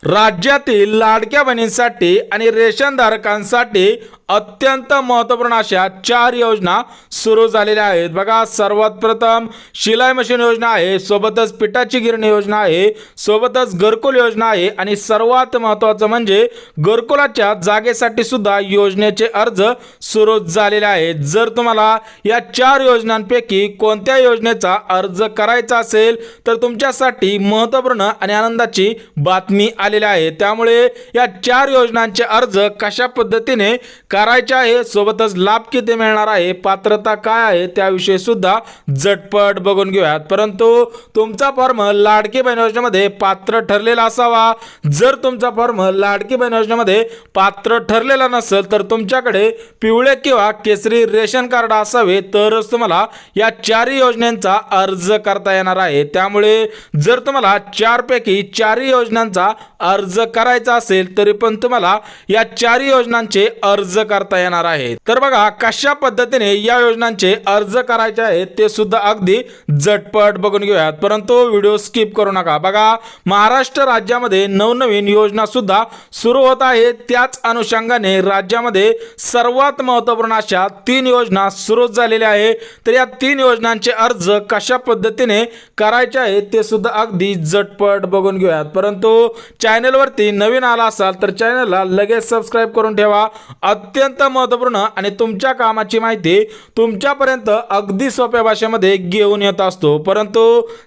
राज्यातील लाडक्या बहिणींसाठी आणि रेशन धारकांसाठी अत्यंत महत्त्वपूर्ण अशा 4 योजना सुरू झालेल्या आहेत। बघा, सर्वात प्रथम शिलाई मशीन योजना आहे, सोबतच पिठाची गिरणी योजना आहे, सोबतच घरकुल योजना आहे आणि सर्वात महत्त्वाचं म्हणजे घरकुलाच्या जागेसाठी सुद्धा योजनेचे अर्ज सुरू झालेले आहेत। जर तुम्हाला या 4 योजनांपैकी कोणत्या योजनेचा अर्ज करायचा असेल तर तुमच्यासाठी महत्त्वपूर्ण आणि आनंदाची बातमी आलेली आहे। त्यामुळे या 4 योजनांचे अर्ज कशा पद्धतीने करायचे आहे, सोबतच लाभ किती मिळणार आहे, पात्रता काय आहे त्याविषयी सुद्धा झटपट बघून घेऊयात। परंतु तुमचा फॉर्म लाडकी बहीण योजनेमध्ये पात्र ठरलेला असावा। जर तुमचा फॉर्म लाडकी बहीण योजनेमध्ये पात्र ठरलेला नसेल तर तुमच्याकडे पिवळे किंवा केसरी रेशन कार्ड असावे, तरच तुम्हाला या 4 योजनांचा अर्ज करता येणार आहे। त्यामुळे जर तुम्हाला 4 पैकी 4 योजनांचा अर्ज करायचा असेल तरी पण तुम्हाला या 4 योजनांचे अर्ज करता येणार आहे। तर बघा, कशा पद्धतीने या योजनांचे अर्ज करायचे आहेत ते सुद्धा अगदी झटपट बघून घेऊयात। परंतु व्हिडिओ स्किप करू नका। बघा, महाराष्ट्र राज्यामध्ये नवनवीन योजना सुद्धा सुरू होत आहेत। त्याच अनुषंगाने राज्यामध्ये सर्वात महत्त्वपूर्ण अशा 3 योजना सुरू झालेल्या आहेत। तर या 3 योजनांचे अर्ज कशा पद्धतीने करायचे आहेत ते सुद्धा अगदी झटपट बघून घेऊयात। परंतु चॅनलवरती नवीन आला असाल तर चॅनलला लगेच सबस्क्राइब करून ठेवा। अत्यंत महत्त्वपूर्ण आणि तुमच्या कामाची माहिती तुमच्यापर्यंत अगदी सोप्या भाषेमध्ये घेऊन येत असतो। परंतु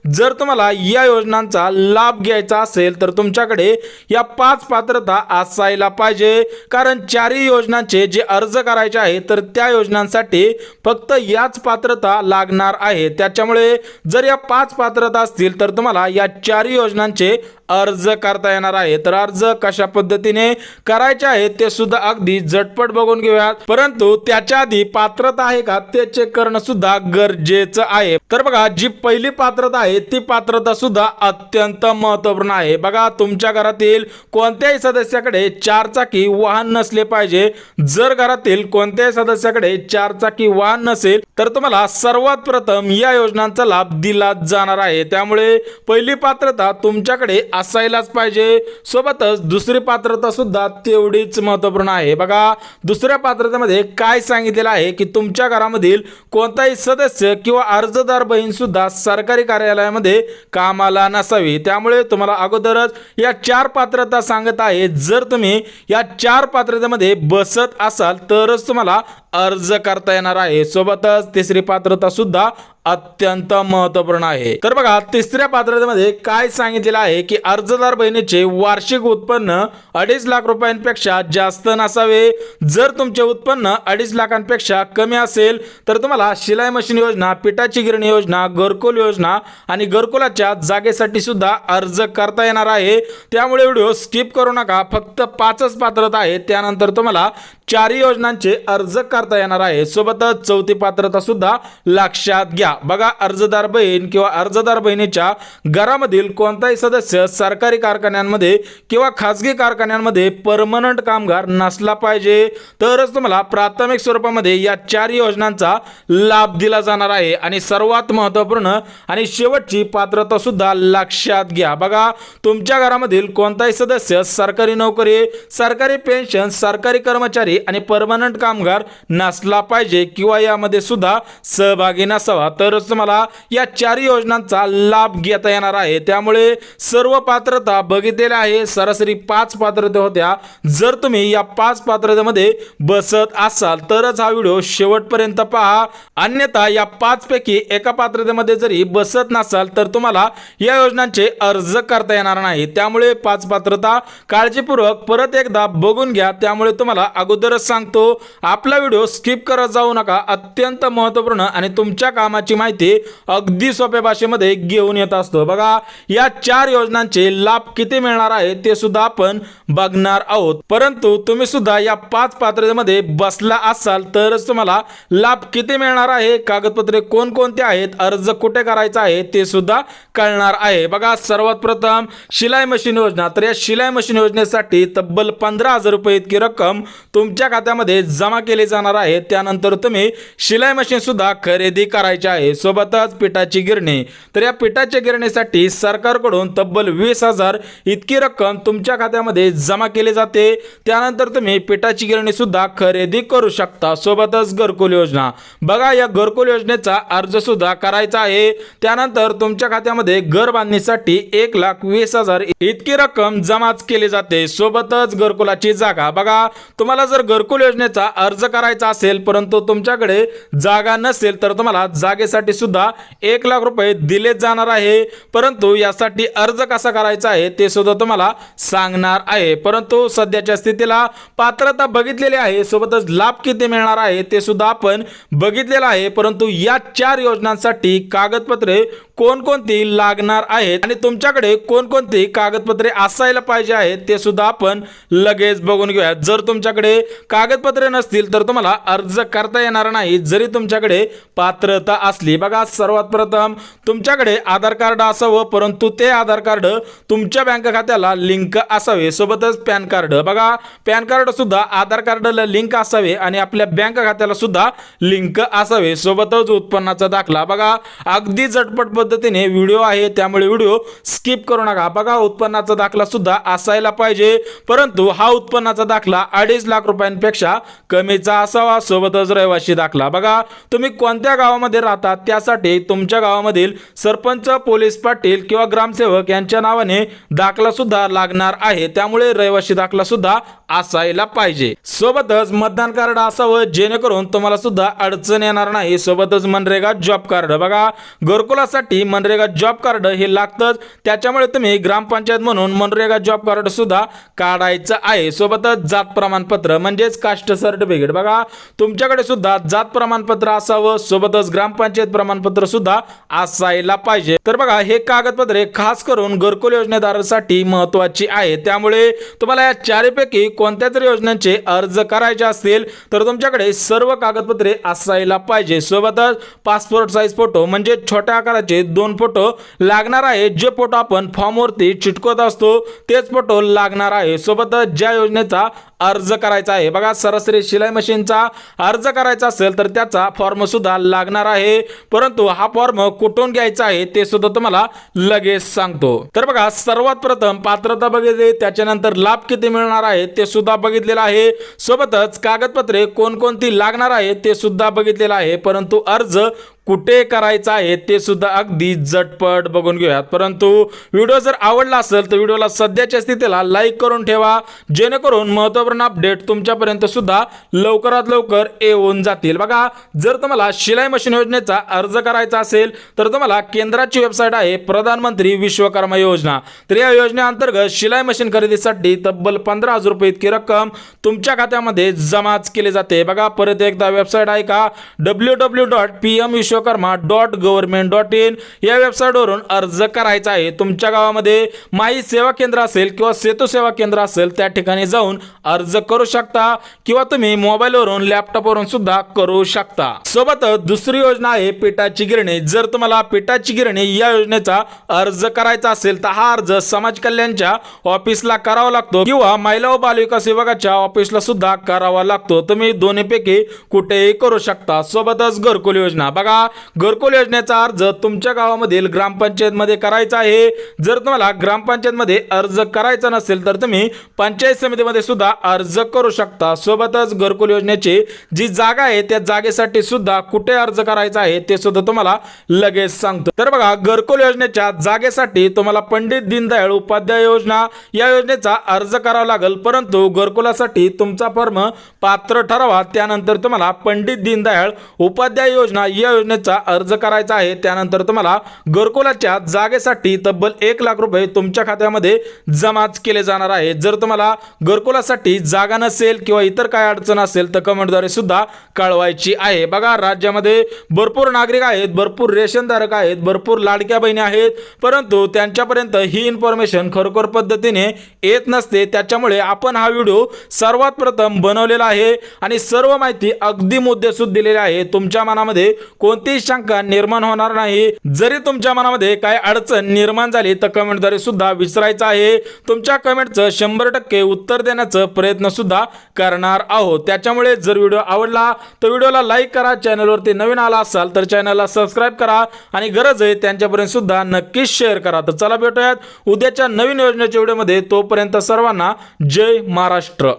जर तुम्हाला या योजनांचा लाभ घ्यायचा असेल तर तुमच्याकडे या 5 पात्रता असायला पाहिजे। कारण 4 योजनांचे जे अर्ज करायचे आहे तर त्या योजनांसाठी फक्त याच पात्रता लागणार आहे। त्याच्यामुळे जर या 5 पात्रता असतील तर तुम्हाला या 4 योजनांचे अर्ज करता येणार आहे। तर अर्ज कशा पद्धतीने करायचे आहे ते सुद्धा अगदी झटपट बघून घेऊयात। परंतु त्याच्या आधी पात्रता आहे का ते चेक करणं सुद्धा गरजेचं आहे। तर बघा, जी पहिली पात्रता आहे ती पात्रता सुद्धा अत्यंत महत्त्वपूर्ण आहे। बघा, तुमच्या घरातील कोणत्याही सदस्याकडे 4 चाकी वाहन नसले पाहिजे। जर घरातील कोणत्याही सदस्याकडे 4 चाकी वाहन नसेल तर तुम्हाला सर्वात प्रथम या योजनांचा लाभ दिला जाणार आहे। त्यामुळे पहिली पात्रता तुमच्याकडे असायलाच पाहिजे। सोबतच दुसरी पात्रता सुद्धा तेवढीच महत्त्वपूर्ण आहे। बघा, दुसऱ्या पात्रतेमध्ये काय सांगितलेलं आहे की तुमच्या घरामधील कोणताही सदस्य किंवा अर्जदार बहीण सुद्धा सरकारी कार्यालयामध्ये कामाला नसावी। त्यामुळे तुम्हाला अगोदरच या 4 पात्रता सांगत आहे। जर तुम्ही या 4 पात्रतेमध्ये बसत असाल तरच तुम्हाला अर्ज करता येणार आहे। सोबतच तिसरी पात्रता सुद्धा अत्यंत महत्त्वपूर्ण आहे। तर बघा, तिसऱ्या पात्रतेमध्ये काय सांगितलेलं आहे की अर्जदार बहिणीचे वार्षिक उत्पन्न 2.5 लाख रुपयांपेक्षा जास्त नसावे। जर तुमचे उत्पन्न 2.5 लाखांपेक्षा कमी असेल तर तुम्हाला शिलाई मशीन योजना, पिठाची गिरणी योजना, घरकुल योजना आणि घरकुलाच्या जागेसाठी सुद्धा अर्ज करता येणार आहे। त्यामुळे व्हिडिओ स्किप करू नका। फक्त 5च पात्रता आहे, त्यानंतर तुम्हाला 4 योजनांचे अर्ज करता येणार आहे। सोबतच चौथी पात्रता सुद्धा लक्षात घ्या। बघा, अर्जदार बहीण किंवा अर्जदार बहिणीच्या घरामधील कोणताही सदस्य सरकारी कारखान्यांमध्ये किंवा खासगी कारखान्यांमध्ये परमनंट कामगार नसला पाहिजे, तरच तुम्हाला प्राथमिक स्वरूपामध्ये या 4 योजनांचा लाभ दिला जाणार आहे। आणि सर्वात महत्त्वपूर्ण आणि शेवटची पात्रता सुद्धा लक्षात घ्या। बघा, तुमच्या घरामधील कोणताही सदस्य सरकारी नोकरी, सरकारी पेन्शन, सरकारी कर्मचारी आणि परमनंट कामगार नसला पाहिजे किंवा यामध्ये सुद्धा सहभागी नसावा, तरच तुम्हाला या 4 योजनांचा लाभ घेता येणार आहे। त्यामुळे सर्व पात्रता बघितलेल्या आहे। सरासरी 5 पात्रता होत्या। जर तुम्ही या 5 पात्रतेमध्ये बसत असाल तरच हा व्हिडिओ शेवटपर्यंत पहा, अन्यथा या 5 पैकी एका पात्रतेमध्ये जरी बसत नसाल तर तुम्हाला या योजनांचे अर्ज करता येणार नाही। त्यामुळे 5 पात्रता काळजीपूर्वक परत एकदा बघून घ्या। त्यामुळे तुम्हाला अगोदरच सांगतो, आपला व्हिडिओ स्किप करत जाऊ नका। अत्यंत महत्त्वपूर्ण आणि तुमच्या कामाची माहिती अगदी सोप्या भाषेमध्ये घेऊन येत असतो। बघा, या 4 योजनांचे लाभ किती मिळणार आहे ते सुद्धा आपण बघणार आहोत। परंतु तुम्ही सुद्धा या 5 पात्रतेमध्ये बसला असाल तरच तुम्हाला लाभ किती मिळणार आहे, कागदपत्रे कोणकोणते आहेत, अर्ज कुठे करायचा आहे ते सुद्धा कळणार आहे। बघा, सर्वात प्रथम शिलाई मशीन योजना। तर या शिलाई मशीन योजनेसाठी तब्बल 15,000 रुपये इतकी रक्कम तुमच्या खात्यामध्ये जमा केली जाणार आहे। त्यानंतर तुम्ही शिलाई मशीन सुद्धा खरेदी करायची आहे। आहे, सोबतच पिठाची गिरणी. तर या पिठाच्या गिरणीसाठी सरकारकडून तब्बल 20,000 इतकी रक्कम तुमच्या खात्यामध्ये जमा केली जाते. त्यानंतर तुम्ही पिठाची गिरणी सुद्धा खरेदी करू शकता. सोबतच घरकुल योजना बघा, या घरकुल योजनेचा अर्ज सुद्धा करायचा आहे. त्यानंतर तुमच्या खात्यामध्ये घर बांधणीसाठी 1,20,000 इतकी रक्कम जमाच केली जाते. सोबतच घरकुलाची जागा बघा, तुम्हाला जर घरकुल योजनेचा अर्ज करायचा असेल परंतु तुमच्याकडे जागा नसेल तर तुम्हाला जागेसाठी सुद्धा 1,00,000 रुपये दिले जाणार आहे. परंतु यासाठी अर्ज कसा करायचा आहे ते सुद्धा तुम्हाला सांगणार आहे. परंतु सध्याच्या स्थितीला पात्रता बघितलेली आहे, सोबतच लाभ किती मिळणार आहे ते सुद्धा आपण बघितलेलं आहे. परंतु या 4 योजनांसाठी कागदपत्रे कोणकोणती लागणार आहेत आणि तुमच्याकडे कोणकोणती कागदपत्रे असायला पाहिजे आहेत ते सुद्धा आपण लगेच बघून घेऊया. जर तुमच्याकडे कागदपत्रे नसतील तर तुम्हाला अर्ज करता येणार नाही, जरी तुमच्याकडे पात्रता असली. बघा, सर्वात प्रथम तुमच्याकडे आधार कार्ड असावं, परंतु ते आधार कार्ड तुमच्या बँक खात्याला लिंक असावे. सोबतच पॅन कार्ड बघा, पॅन कार्ड सुद्धा आधार कार्डला लिंक असावे आणि आपल्या बँक खात्याला सुद्धा लिंक असावे. सोबतच उत्पन्नाचा दाखला बघा, अगदी झटपट पद्धतीने व्हिडिओ आहे त्यामुळे व्हिडिओ स्किप करू नका. बघा, उत्पन्नाचा दाखला सुद्धा असायला पाहिजे, परंतु हा उत्पन्नाचा दाखला 2.5 लाख रुपयांपेक्षा कमीचा असावा. सोबतच रहिवासी दाखला बघा, तुम्ही कोणत्या गावामध्ये राहता त्यासाठी तुमच्या गावामधील सरपंच, पोलीस पाटील किंवा ग्रामसेवक यांच्या नावाने दाखला सुद्धा लागणार आहे, त्यामुळे रहिवासी दाखला सुद्धा असायला पाहिजे. सोबतच मतदान कार्ड असावं जेणेकरून तुम्हाला सुद्धा अडचण येणार नाही. सोबतच मनरेगा जॉब कार्ड बघा, घरकुलासाठी मनरेगा जॉब कार्ड हे लागतंच, त्याच्यामुळे तुम्ही ग्रामपंचायत म्हणून मनरेगा जॉब कार्ड सुद्धा काढायचं आहे. सोबतच जात प्रमाणपत्र म्हणजेच कास्ट सर्टिफिकेट बघा, तुमच्याकडे सुद्धा जात प्रमाणपत्र असावं. सोबतच ग्रामपंचायत प्रमाणपत्र सुद्धा असायला पाहिजे. तर बघा, हे कागदपत्रे खास करून घरकुल योजनेदारासाठी महत्त्वाची आहे. त्यामुळे तुम्हाला या 4 पैकी कोणत्या तरी योजनांचे अर्ज करायचे असतील तर तुमच्याकडे सर्व कागदपत्रे असायला पाहिजे. सोबतच पासपोर्ट साईज फोटो म्हणजे छोट्या आकाराचे 2 फोटो लागणार आहे. जे फोटो आपण फॉर्मवरती चिटकवत असतो तेच फोटो लागणार आहे. सोबतच ज्या योजनेचा अर्ज करायचा आहे बघा, सरासरी शिलाई मशीनचा अर्ज करायचा असेल तर त्याचा फॉर्म सुद्धा लागणार आहे, परंतु हा फॉर्म कुठून घ्यायचा आहे ते सुद्धा तुम्हाला लगेच सांगतो. तर बघा, सर्वात प्रथम पात्रता बघितली, त्याच्यानंतर लाभ किती मिळणार आहे ते सुद्धा बघितलेलं आहे. सोबतच कागदपत्रे कोणकोणती लागणार आहे ते सुद्धा बघितलेलं आहे, परंतु अर्ज कुठे करायचा आहे ते सुद्धा अगदी झटपट बघून घेऊयात. परंतु व्हिडिओ जर आवडला असेल तर व्हिडिओला सध्याच्या स्थितीला लाईक करून ठेवा, जेणेकरून महत्त्वपूर्ण अपडेट तुमच्यापर्यंत सुद्धा लवकरात लवकर येऊन जातील. बघा, जर तुम्हाला शिलाई मशीन योजनेचा अर्ज करायचा असेल तर तुम्हाला केंद्राची वेबसाईट आहे प्रधानमंत्री विश्वकर्मा योजना. तर या योजनेअंतर्गत शिलाई मशीन खरेदीसाठी तब्बल 15,000 रुपये इतकी रक्कम तुमच्या खात्यामध्ये जमाच केली जाते. बघा, परत एकदा वेबसाईट आहे का, www.pmvishwakarma.government.in या वेबसाईटवरून अर्ज करायचा आहे. तुमच्या गावामध्ये माई सेवा केंद्र असेल किंवा सेतू सेवा केंद्र असेल त्या ठिकाणी जाऊन अर्ज करू शकता किंवा तुम्ही मोबाईलवरून लॅपटॉपवरून सुद्धा करू शकता. सोबतच दुसरी योजना आहे पिठाची गिरणी. जर तुम्हाला पिठाची गिरणी या योजनेचा अर्ज करायचा असेल तर हा अर्ज समाज कल्याणच्या ऑफिसला करावा लागतो किंवा महिला व बालविकास विभागाच्या ऑफिसला सुद्धा करावा लागतो. तुम्ही दोन्हीपैकी कुठेही करू शकता. सोबतच घरकुल योजना बघा, घरकुल योजनेचा अर्ज तुमच्या गावामधील ग्रामपंचायत मध्ये करायचा आहे. जर तुम्हाला ग्रामपंचायत मध्ये अर्ज करायचा नसेल तर तुम्ही पंचायत समितीमध्ये सुद्धा अर्ज करू शकता. सोबतच घरकुल योजनेची जी जागा आहे त्या जागेसाठी सुद्धा कुठे अर्ज करायचा आहे ते सुद्धा तुम्हाला लगेच सांगतो. तर बघा, घरकुल योजनेच्या जागेसाठी तुम्हाला पंडित दीनदयाळ उपाध्याय योजना या योजनेचा अर्ज करावा लागेल, परंतु घरकुलासाठी तुमचा फॉर्म पात्र ठरवा. त्यानंतर तुम्हाला पंडित दीनदयाळ उपाध्याय योजना या योजनेचा अर्ज करायचा आहे. त्यानंतर तुम्हाला घरकुलाच्या जागेसाठी तब्बल 1,00,000 रुपये तुमच्या खात्यामध्ये जमाच केले जाणार आहे. जर तुम्हाला घरकुलासाठी जागा नसेल किंवा इतर काय अडचण असेल तर कमेंटद्वारे सुद्धा कळवायची आहे. बघा, राज्यामध्ये भरपूर नागरिक आहेत, भरपूर रेशनधारक आहेत, भरपूर लाडक्या बहिणी आहेत, परंतु त्यांच्यापर्यंत ही इन्फॉर्मेशन खरोखर पद्धतीने येत नसते. त्याच्यामुळे आपण हा व्हिडिओ सर्वात प्रथम बनवलेला आहे आणि सर्व माहिती अगदी मुद्देसूद दिलेली आहे. तुमच्या मनामध्ये कोणती कोणतीही शंका निर्माण होणार नाही। जरी तुमच्या मनामध्ये काय अडचण निर्माण झाली तर कमेंटद्वारे सुद्धा विचारायचं आहे। तुमच्या कमेंटचं 100% उत्तर देण्याचा प्रयत्न सुद्धा करणार आहोत। त्याच्यामुळे जर व्हिडिओ आवडला तर व्हिडिओला लाईक करा, चॅनलवरती नवीन आला असाल तर चॅनलला सबस्क्राईब करा आणि गरज आहे त्यांच्यापर्यंत सुद्धा नक्कीच शेअर करा। तर चला भेटूयात उद्याच्या नवीन योजनेच्या व्हिडिओमध्ये, तोपर्यंत सर्वांना जय महाराष्ट्र।